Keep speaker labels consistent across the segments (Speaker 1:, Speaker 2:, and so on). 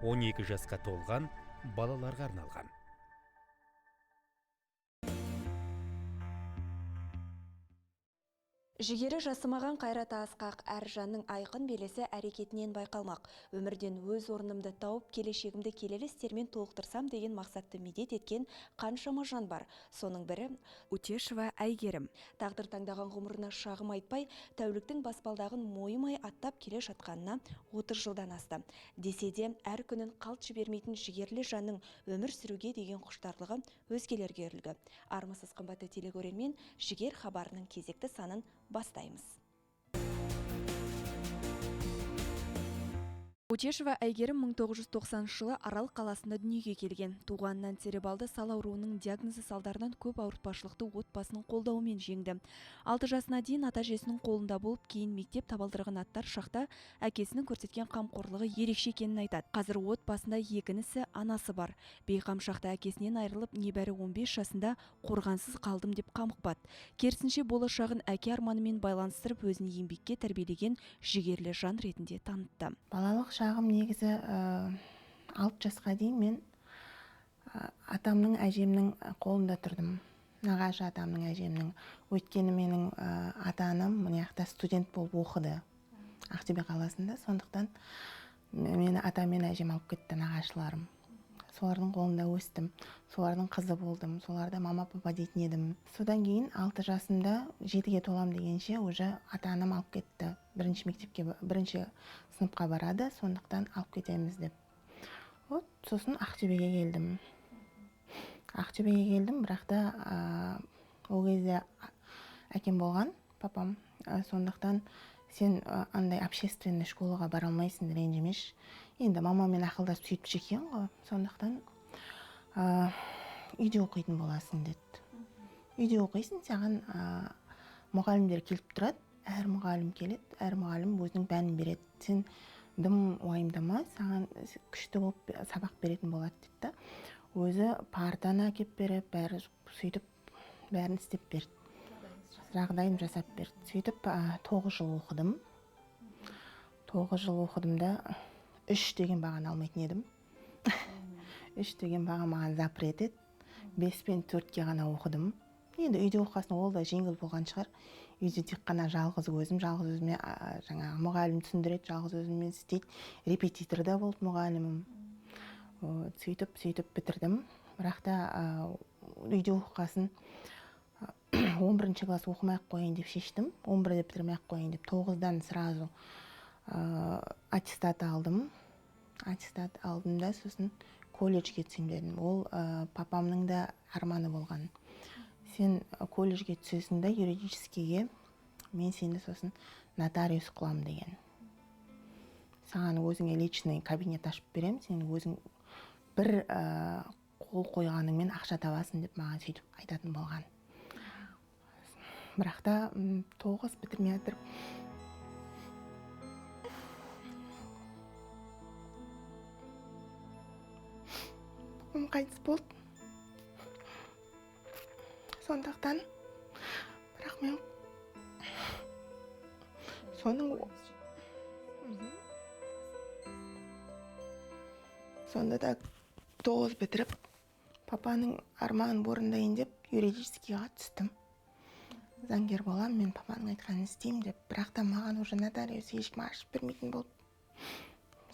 Speaker 1: 12 жасқа толған балаларға арналған.
Speaker 2: Жігері жасымаған қайрат асқақ, әр жанның айқын белесі әрекетінен байқалмақ. Өмірден өз орнымды тауып, келешегімді келелі істермен толықтырсам деген мақсатты медет еткен қаншама жан бар. Соның бірі Утешева Әйгерім. Тағдыр таңдаған ғұмырына шағым айтпай, тәуліктің баспалдағын мойымай аттап келе жатқанына 30 жылдан асты. Десе де, әр күнін қалт жібермейтін жігерлі жанның өмір сүруге деген құштарлығы өзгелерге үлгі. Армысыз қымбатты телекөрермен, жігер хабарының кезекті санын бастаймыз. Утешева Әйгерім 1990 жылы Арал қаласында дүниеге келген. Туғаннан церебралды сал ауруының диагнозы салдарынан көп ауыртпашылықты отбасының қолдауымен жеңді. 6 жасына дейін ата-әжесінің қолында болып, кейін мектеп табалдырығын аттар шақта әкесінің көрсеткен қамқорлығы ерекше екенін айтады. Қазір отбасында екі інісі, анасы бар. Бейқам шақта әкесінен айырылып, небәрі 15 жасында қорғансыз қалдым деп қамықпады. Керісінше болашағын әке арманымен байланыстырып, өзін еңбекке тәрбиелеген жігерлі жан ретінде танытты.
Speaker 3: Балалық шағым негізі 6 жасқа дейін мен атамның, әжемнің қолында тұрдым. Нағашы атамның, әжемнің. Өйткені менің ата-анам мына жақта студент болып оқыды. Ақтөбе қаласында. Сондықтан мені атам мен әжем алып кетті, нағашыларым. Солардың қолында өстім. Солардың қызы болдым. Соларда мама папа дейтін едім. Содан кейін 6 жасымда 7-ге толам дегенше уже ата-анам алып кетті. Бірінші сыныпқа барады, сондықтан алып кетеміз деп. Сосын Ақтөбеге келдім. Бірақ та ол кезде әкем болған, папам. Сондықтан сен андай общественный школаға бара алмайсың, ренжімеш. Енді мамамен ақылдасып сөйтіп екен ғой. Сондықтан үйде оқитын боласың деді. Үйде оқисың, саған мұғалімдер келіп тұрады. Әр мұғалім келеді, әр мұғалім өзінің бәнін береді. Сен дым уайымдама, саған күшті болып сабақ беретін болады деді. Өзі партаны әкеп беріп, бәрін істеп берді. Жағдайын жасап берді. Сөйтіп 9 жыл оқыдым. 9 жыл оқыдымда 3 деген бағаны алмайтын едім. 3 деген баға маған запрет еді. 5 пен 4-ке ғана оқыдым. Енді үйде оқасың, ол да жеңіл болған шығар. Үйде тек қана жалғыз өзіме жаңағы мұғалім түсіндіреді, жалғыз өзіммен істейді. Репетитор да болды мұғалімім. Сөйтіп бітірдім. Бірақ та үйде оқасын 11 класс оқымай-ақ қойын деп шештім. 11-де бітірмей-ақ қойын деп 9-дан сразу аттестат алдым. Аттестат алдым да сосын колледжге түсем дедім. Ол папамның да арманы болған. Сен колледжге түсесің да юридическийге, мен сені сосын нотариус қылам деген. Саған өзіңе личный кабинет ашып берем, сен өзің бір қол қойғаныңмен ақша табасың деп маған сөйтіп айтатын болған. Бірақ та 9 бітірмей жатырып қайтыс болды. Сондықтан, бірақ мен сонда да 9 бітіріп, папаның арманын орындайын деп юридическийға түстім. Заңгер болам, мен папаның айтқанын істеймін деп, бірақ та маған уже нотариус ешкім ашып бермейтін болды.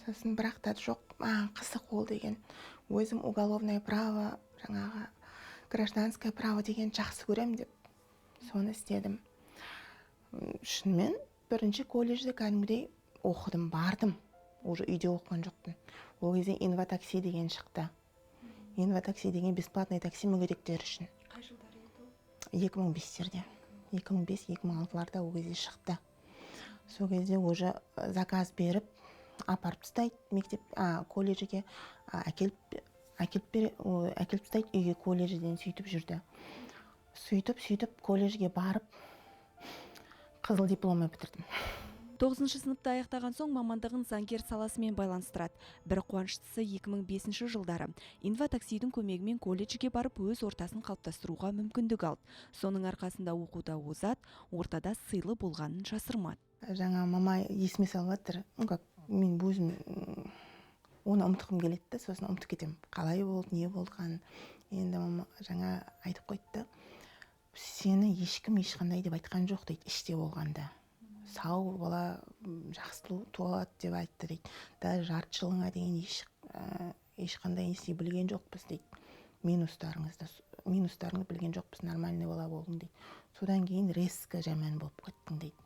Speaker 3: Сосын бірақ та жоқ, маған қызық ол деген. Өзім уголовное право, жаңағы гражданское право деген жақсы көрем деп соны істедім. Шынымен бірінші колледжде кәдімгідей оқыдым, бардым. Уже үйде оқыған жоқпын. Ол кезде инватакси деген шықты. Инватакси деген бесплатный такси мүгедектер үшін.
Speaker 2: Қай жылдары еді ол?
Speaker 3: 2005-терде. 2005-2006-ларда ол кезде шықты. Сол кезде уже заказ беріп, апарып тастайды колледжге, әкеліп тастайды үйге колледжден сөйтіп жүрді. Сөйтіп колледжге барып қызыл дипломы бітірдім.
Speaker 2: 9 сыныпта аяқтаған соң мамандығын заңгер саласымен байланыстырады. Бір қуаныштысы 2005 жылдары инватаксидің көмегімен колледжге барып өз ортасын қалыптастыруға мүмкіндік алды. Соның арқасында оқуда озат, ортада сыйлы болғанын жасырмады.
Speaker 3: Жаңа мама есіме салып жатыр, мен өзім оны ұмытқым келеді да, сосын ұмытып кетемін. Қалай болды, не болған. Енді мама жаңа айтып қойды, сені ешкім ешқандай деп айтқан жоқ дейді, іште болғанда. Сау бала жақсы туады деп айтты дейді. Даже жарты жылыңа дейін ешқандай несі білген жоқпыз дейді. Минустарыңды білген жоқпыз, нормальный бала болдың дейді. Содан кейін резко жаман болып кеттің дейді.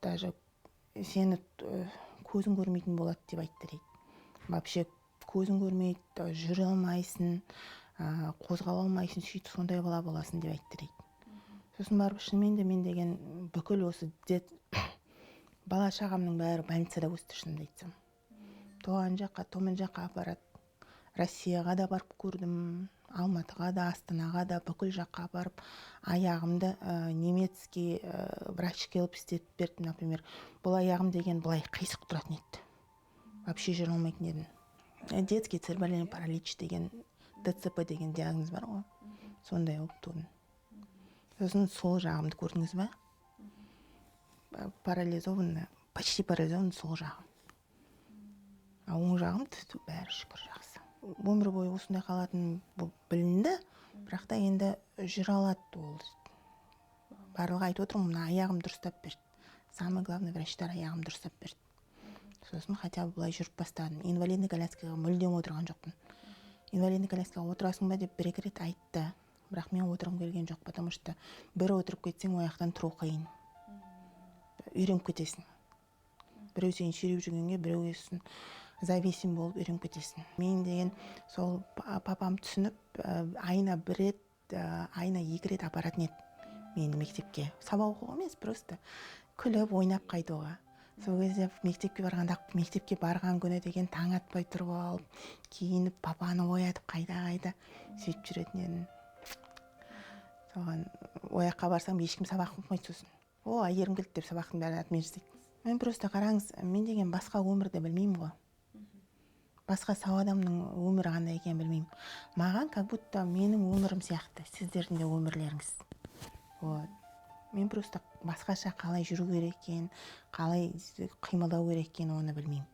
Speaker 3: Даже сені көзің көрмейтін болады деп айтты дейді. Вообще көзің көрмейді, жүре алмайсың, қозғала алмайсың, сөйтіп сондай бала боласың деп айтты дейді. Сосын барып шынымен де мен деген бүкіл осы бала шағамның бәрі больницада өсті, шынымды айтсам. Туған жаққа, томан жаққа апарады. Россияға да барып көрдім, Алматыға да, Астанаға да, бүкіл жаққа барып, аяғымды немецкий врач келіп істетіп берді, например. Бұл аяғым деген былай қисық тұратын еді. Вообще жүре алмайтын едім. Детский церебральный паралич деген, ДЦП деген диагноз бар ғой. Сондай болып тудым. Сосын сол жағымды көрдіңіз ба? Парализованный, почти парализованный сол жағым. Оң жағым бәрі шүкір жақсы. Өмір бойы осындай қалатын білінді, бірақ та енді жүре алады ол. Барлығы айтып отырмын, мына аяғым дұрыстап берді. Самый главный врачтар аяғым дұрыстап берді. Сосын хотя бы былай жүріп бастадым. Инвалидный коляскаға мүлдем отырған жоқпын. Инвалидный коляскаға отырасың ба деп бір-екі рет айтты. Бірақ мен отырғым келген жоқ, потому что бір отырып кетсең, ояқтан тұру қиын. Үйреніп кетесің. Біреу сен сүйреп жүргенге, біреуге зависим болып үйреніп кетесің. Мен деген сол папам түсініп, айына бір рет, айына 2 рет апаратын еді мені мектепке. Сабақ оқуға емес, просто күліп, ойнап қайтуға. Сол кезде мектепке барғанда, мектепке барған күні деген таң атпай тұрып алып, киініп, папаны оятып, қайда сөйтіп жүретін едім. Соған ояққа барсам, ешкім сабақ оқымайды сосын. Әйгерім келді деп сабақтың бәрін атымен жасайды. Мен просто қараңыз, мен деген басқа өмірді білмеймін ғой. Басқа сау адамның өмірі қандай екенін білмеймін. Маған как будто менің өмірім сияқты, сіздердің де өмірлеріңіз. Мен просто басқаша қалай жүру керек екен, қалай қимылдау керек екен, оны білмеймін.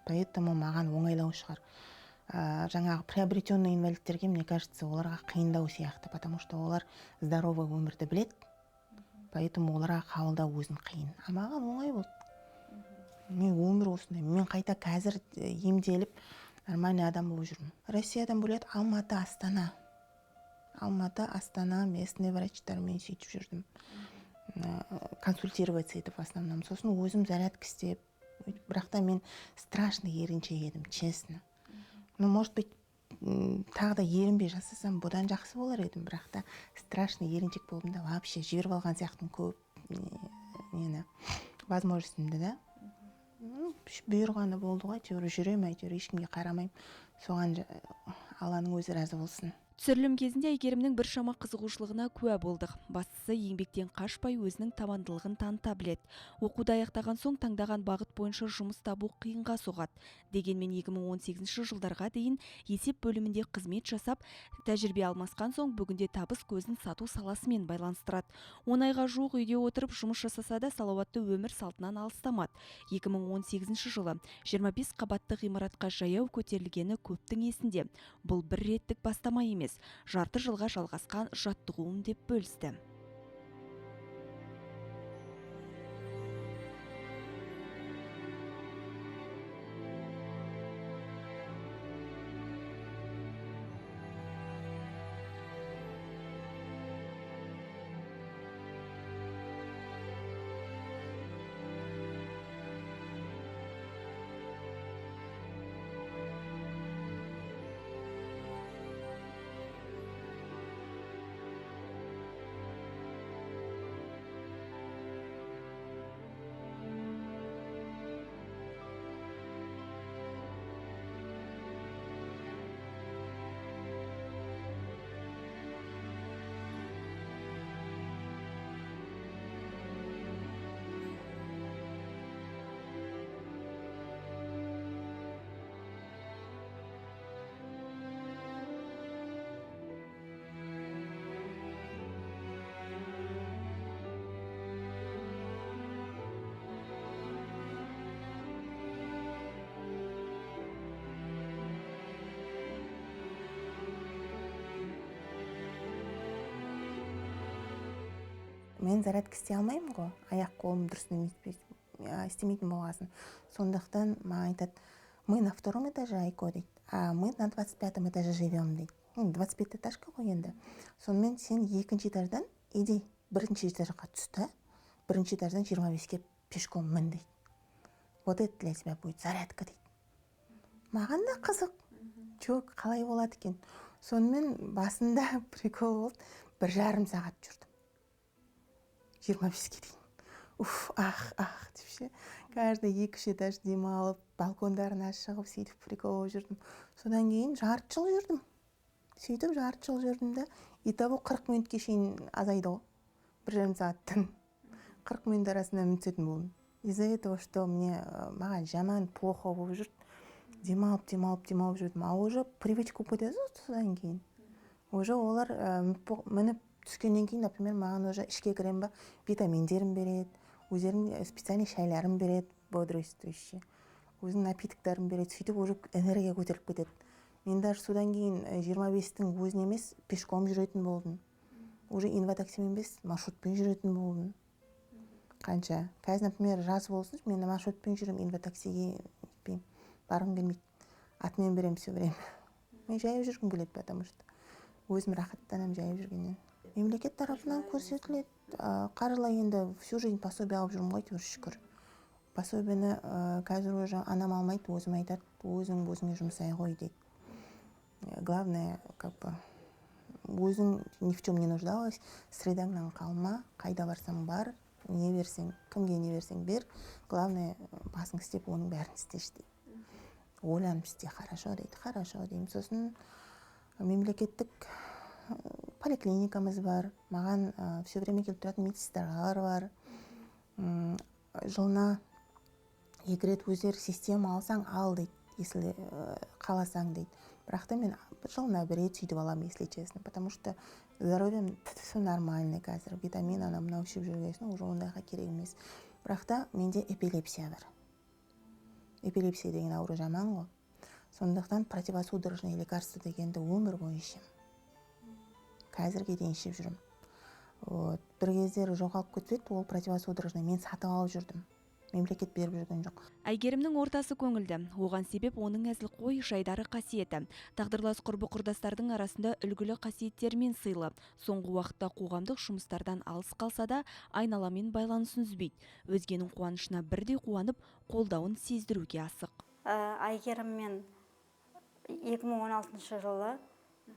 Speaker 3: Поэтому маған оңайлау шығар. Жаңағы приобретенный инвалидтерге, мне кажется, оларға қиындау сияқты, потому что олар здоровый өмірді білет, поэтому оларға қабылдау өзін қиын. А маған оңай болды. Мен өмір осындай. Мен қайта қазір емделіп, нормальный адам болып жүрмін. Россиядан бөлек Алматы, Астана. Алматы, Астана, местный врачтармен сөйтіп жүрдім. Консультироваться етіп в основном. Сосын өзім зарядка істеп, бірақ та мен страшно еріншек едім, честно. Может быть, тағы да ерінбей жасасам, бұдан жақсы болар едім, бірақ та страшно еріншек болдым да, вообще жіберіп алған сияқтым көп возможностьімді да. Бұйырғаны болды ғой, әйтеуір жүремін, әйтеуір ешкімге қарамаймын. Соған Алланың өзі разы болсын.
Speaker 2: Түсірілім кезінде Әйгерімнің біршама қызығушылығына куә болдық. Бастысы еңбектен қашпай өзінің табандылығын таныта біледі. Оқуды аяқтаған соң таңдаған бағыт бойынша жұмыс табу қиынға соғады. Дегенмен 2018 жылдарға дейін есеп бөлімінде қызмет жасап, тәжірибе алмасқан соң бүгінде табыс көзін сату саласымен байланыстырады. 10 айға жуық үйде отырып жұмыс жасаса да салауатты өмір салтынан алыстамады. 2018 жылы 25 қабатты ғимаратқа жаяу көтерілгені көптің есінде. Бұл бір реттік бастама емес, жарты жылға жалғасқан жаттығуым деп бөлісті.
Speaker 3: мен зарядка істей алмаймын ғой, аяқ қолым дұрыс істемейтін болғасын. Сондықтан маған айтады, мы на 2-м этаже, Айко дейді, а мы на 25-м этаже живем дейді. 25 этажка ғой енді. Сонымен сен 2-ші этаждан иди 1-ші этажға түсті, 1-ші этаждан 25-ке пешком мін дейді. Вот это для тебя будет зарядка дейді. Маған да қызық. Жоқ, қалай болады екен. Сонымен басында прикол болды, 1,5 сағат жүрдім. 25-ке дейін. Деп ше. Каждый 2-3 этаж демалып, балкондарына шығып, сөйтіп прикол болып жүрдім. Содан кейін жарты жыл жүрдім. Сөйтіп жарты жыл жүрдім да, итабы 40 минутке шейін азайды ғой. 1,5 сағаттан 40 минут арасында үмітсетін болдым. Из-за этого, что маған жаман плохо болып жүрді. Демалып жүрдім. А уже привычка өтеді содан кейін. Уже олар мініп түскеннен кейін, например, маған уже ішке кірем ба, витаминдерін береді, өздерінің специальный шайларын береді, бодрствующий. Өзінің напитоктарын береді, сөйтіп уже энергия көтеріліп кетеді. Мен даже содан кейін 25-тің өзін емес, пешком жүретін болдым. Уже инватаксимен емес, маршрутпен жүретін болдым. Қанша? Қазір, например, жаз болсын, мен маршрутпен жүрем, инватаксиге барғым келмейді. Атымен берем все время. Мен жайып жүргім келеді, потому что өзім рахаттанам жайып жүргеннен. Мемлекет тарапынан көрсетіледі. Қаржылай енді всю жизнь пособие алып жүрмін ғой, шүкір. Пособиені қазір уже анам алмайды, өзім айтады, өзіңе жұмсай ғой дейді. Главное, өзің ни в чем не нуждалась, средаңнан қалма, қайда барсаң бар, не берсең, кімге не берсең бер, главное, басың істеп, оның бәрін істеші дейді. Ойланып істе, хорошо дейді, хорошо деймін. Сосын мемлекеттік поликлиникамыз бар, маған все время келіп тұратын медсестралар бар. Жылына 2 рет өздері система алсаң ал дейді, если қаласаң дейді. Бірақ та мен жылына 1 рет сөйтіп аламын, если честно, потому что здоровьем все нормально қазір, витамин ана мынау ішіп жүргесін, уже ондайға керек емес. Бірақ та менде эпилепсия бар. Эпилепсия деген ауру жаман ғой. Сондықтан противосудорожный лекарство дегенді өмір бойы ішем. Қазірге дейін ішіп жүрім. Бір кездері жоғалып кетеді, ол противосудорожный мен сатып алып жүрдім. Мемлекет беріп жүрген жоқ.
Speaker 2: Әйгерімнің ортасы көңілді. Оған себеп оның әзілқой, жайдары қасиеті. Тағдырлас құрбы-құрдастардың арасында үлгілі қасиеттермен сыйлы. Соңғы уақытта қоғамдық жұмыстардан алыс қалса да, айналамен байланысын үзбейді. Өзгенің қуанышына бірдей қуанып, қолдауын сездіруге асық.
Speaker 4: Әйгеріммен 2016 жылы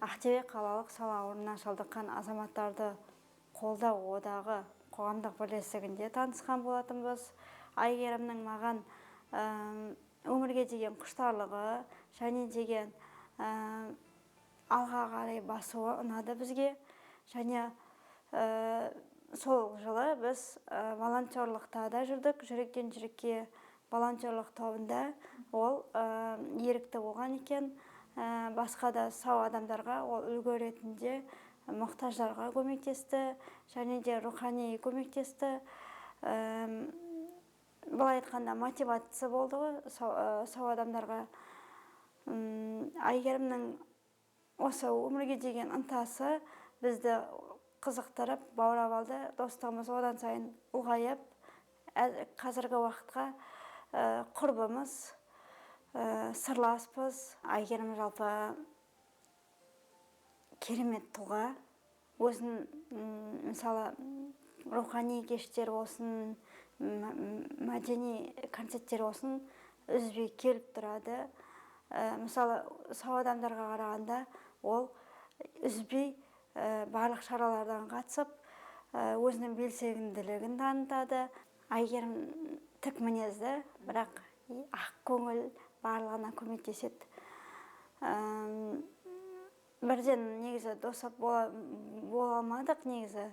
Speaker 4: Ақтөбе қалалық сал ауруына шалдыққан азаматтарды қолдау одағы қоғамдық бірлестігінде танысқан болатынбыз. Әйгерімнің маған өмірге деген құштарлығы және деген алға қарай басуы ұнады бізге. Және сол жылы біз волонтерлықта да жүрдік. Жүректен жүрекке волонтерлық тобында ол ерікті болған екен. Басқа да сау адамдарға ол үлгі ретінде мұқтаждарға көмектесті, және де рухани көмектесті. Былай айтқанда мотивация болды ғой сау адамдарға. Әйгерімнің осы өмірге деген ынтасы бізді қызықтырып, баурап алды. Достығымыз одан сайын ұлғайып, қазіргі уақытқа құрбымыз, сырласпыз. Әйгерім жалпы керемет тұлға. Өзін, мысалы, рухани кештер болсын, мәдени концерттер болсын, үзбей келіп тұрады. Мысалы, сау адамдарға қарағанда ол үзбей барлық шаралардан қатысып, өзінің белсенділігін танытады. Әйгерім тік мінезді, бірақ ақ көңіл, барлығына көмектеседі. Бірден негізі досап бола алмадық негізі.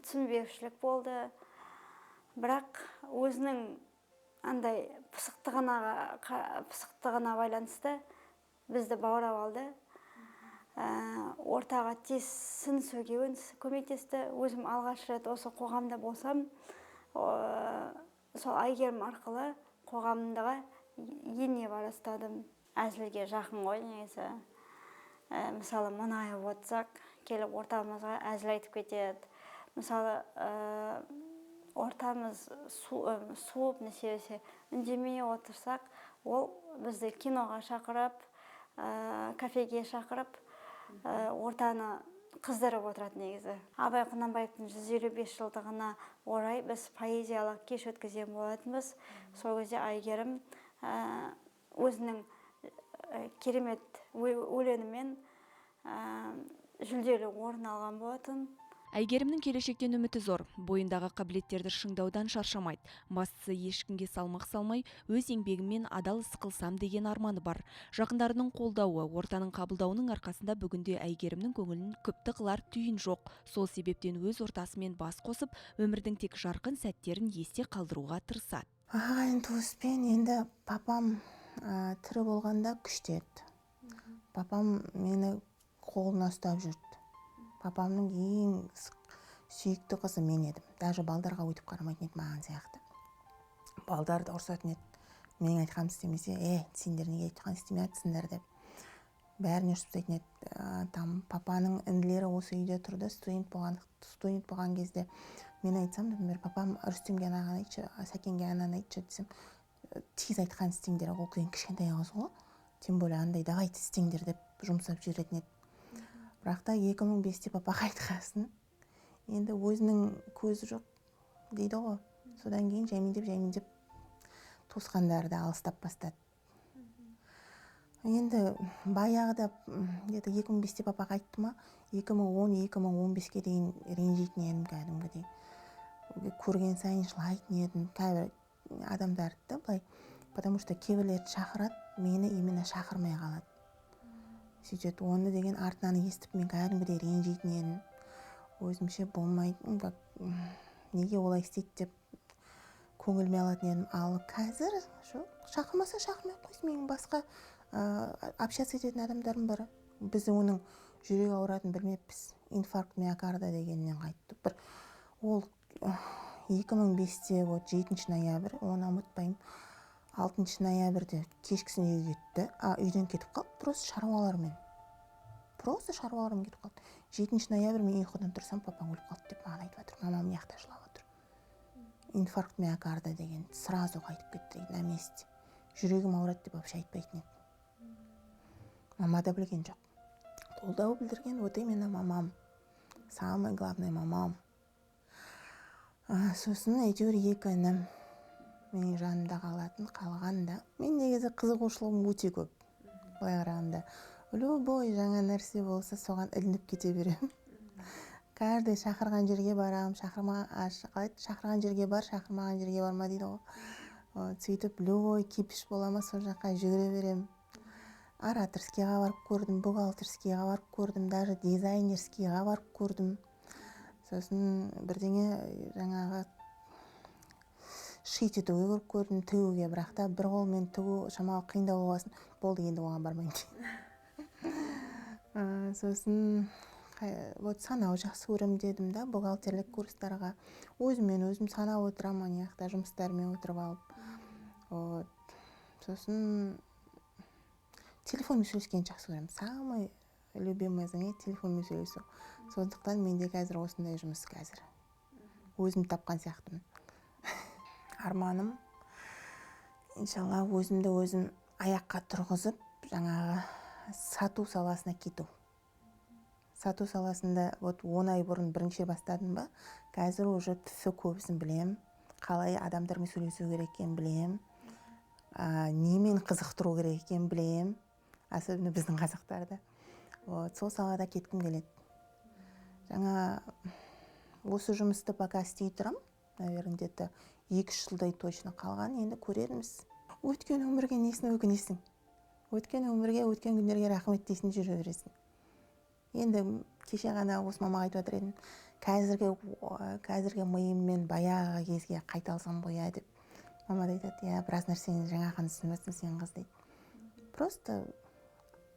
Speaker 4: Түсінбеушілік болды. Бірақ өзінің андай пысықтығына байланысты бізді баурап алды. Ортаға тез сіңісуге көмектесті. Өзім алғаш рет осы қоғамда болсам, сол Әйгерім арқылы қоғамдағы ене бастадым. Әзілге жақын ғой негізі. Мысалы, мұнайып отырсақ, келіп ортамызға әзіл айтып кетеді. мысалы ортамыз суып нешесе үндемей отырсақ, ол бізді киноға шақырып, кафеге шақырып, ортаны қыздырып отырады негізі. Абай Құнанбаевтың 155 жылдығына орай біз поэзиялық кеш өткізген болатынбыз. Сол кезде Әйгерім өзінің керемет өлеңімен жүлделі орын алған болатын.
Speaker 2: Әйгерімнің келешектен үміті зор, бойындағы қабілеттерді шыңдаудан шаршамайды. Бастысы ешкімге салмақ салмай, өз еңбегімен адал іс қылсам деген арманы бар. Жақындарының қолдауы, ортаның қабылдауының арқасында бүгінде Әйгерімнің көңілін күпті қылар түйін жоқ. Сол себептен өз ортасымен бас қосып, өмірдің тек жарқын сәттерін есте қалдыруға тырысады.
Speaker 3: Ағайын туыспен енді папам тірі болғанда күштеді. Папам мені қолына ұстап жүрді. Папамның ең сүйікті қызы мен едім. Даже балдарға өйтіп қарамайтын еді маған сияқты. Балдарды ұрсатын еді. Мен айтқанымды істемесе, сендер неге айтқан істемей жатсыңдар деп. Бәріне ұрсып тастайтын еді. Папаның інілері осы үйде тұрды, студент болған кезде. Мен айтсам, папам Рүстемге анаған айтшы, Сәкенге ананы айтшы десем, тез айтқан істеңдер, ол кейін кішкентай қыз ғой. Тем более андай давайте істеңдер деп жұмсап жіберетін еді. Бірақ та 2005-те папа айтқасын, енді өзінің көзі жоқ дейді ғой. Содан кейін жаймендеп туысқандары да алыстап бастады. Енді баяғыда 2005-те папа айтты ма, 2010-2015-ке дейін ренжитін едім кәдімгідей. Көрген сайын жылайтын едім кейбір адамдарды былай, потому что кейбірлерді шақырады, мені именно шақырмай қалады. Сөйтеді, оны деген артынан естіп, мен кәдімгідей ренжитін едім. Өзімше болмайды, неге олай істейді деп көңіліме алатын едім. Ал қазір шақырмаса шақырмай қойсын, менің басқа общаться ететін адамдарым бар. Біз оның жүрек ауыратын білмеппіз. Инфаркт миокарда дегеннен қайтты. Ол 2005-те 7 ноябрь, оны ұмытпаймын. 6 ноябрьде кешкісін үйге кетті. Үйден кетіп қалды, просто шаруалармен кетіп қалды. 7 ноябрь мен ұйқыдан тұрсам, папам өліп қалды деп маған айтып отыр. Мамам мияқта жылап отыр. Инфаркт миокарда деген сразу қайтып кетті на месте. Жүрегім ауырады деп вообще айтпайтын еді. Мама да білген жоқ. Қолдау білдірген вот именно мамам. Самый главный мамам. Сосын әйтеуір 2 інім менің жанымда қалғанда. Мен негізі қызығушылығым өте көп. Былай қарағанда. Любой жаңа нәрсе болса, соған ілініп кете берем. Каждый шақырған жерге барам, шақырған жерге бар, шақырмаған жерге барма дейді ғой. Сөйтіп, любой кипиш болама, сол жаққа жүгіре берем. Ораторскийға барып көрдім, бухгалтерскийға барып көрдім, даже дизайнерскийға барып көрдім. Сосын бірдеңе жаңағы шит етуге көріп көрдім, тігуге, бірақ та бір қолмен тігу шамалы қиындау болғасын, болды енді оған бармайын. Сосын санау жақсы көрем дедім да, бухгалтерлік курстарға. Өзім санап отырам, анаяқта жұмыстармен отырып алып. Сосын телефонмен сөйлескен жақсы көрем. Самый любимый заңе телефонмен сөйлесу. Сондықтан менде қазір осындай жұмыс қазір. Өзім тапқан сияқтымын. Арманым, иншалла, өзімді өзім аяққа тұрғызып, жаңағы сату саласына кету. Сату саласында 10 ай бұрын бірінші бастадым ба, қазір уже түсі көбісін білем, қалай адамдармен сөйлесу керек екенін білем, немен қызықтыру керек екенін білем, особенно біздің қазақтарда. Сол салада кеткім келеді. Жаңа осы жұмысты пока істей тұрам, наверное, где-то 2-3 жылдай точно қалған, енді көрерміз. Өткен өмірге несін өкінесің? Өткен өмірге, өткен күндерге рахмет дейсің, жүре бересің. Енді кеше ғана осы мамаға айтып отыр едім, қазіргі миыммен баяғы кезге қайта алсам ғой деп. Мама да айтады, біраз нәрсені жаңа ғана түсінбейсің сен қыз дейді. Просто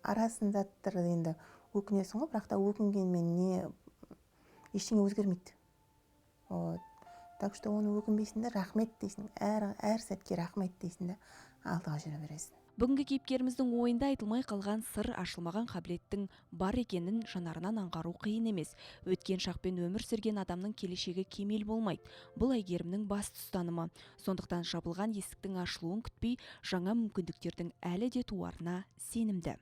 Speaker 3: арасында енді өкінесің ғой, бірақ та өкінгенмен ештеңе өзгермейді. Так что оны өкінбейсің де, рахмет дейсің, әр сәтке рахмет дейсің де, алдыға жүре бересің.
Speaker 2: Бүгінгі кейіпкеріміздің ойында айтылмай қалған сыр, ашылмаған қабілеттің бар екенін жанарынан аңғару қиын емес. Өткен шақпен өмір сүрген адамның келешегі кемел болмайды. Бұл Әйгерімнің басты ұстанымы. Сондықтан жабылған есіктің ашылуын күтпей, жаңа мүмкіндіктердің әлі де туарына сенімді.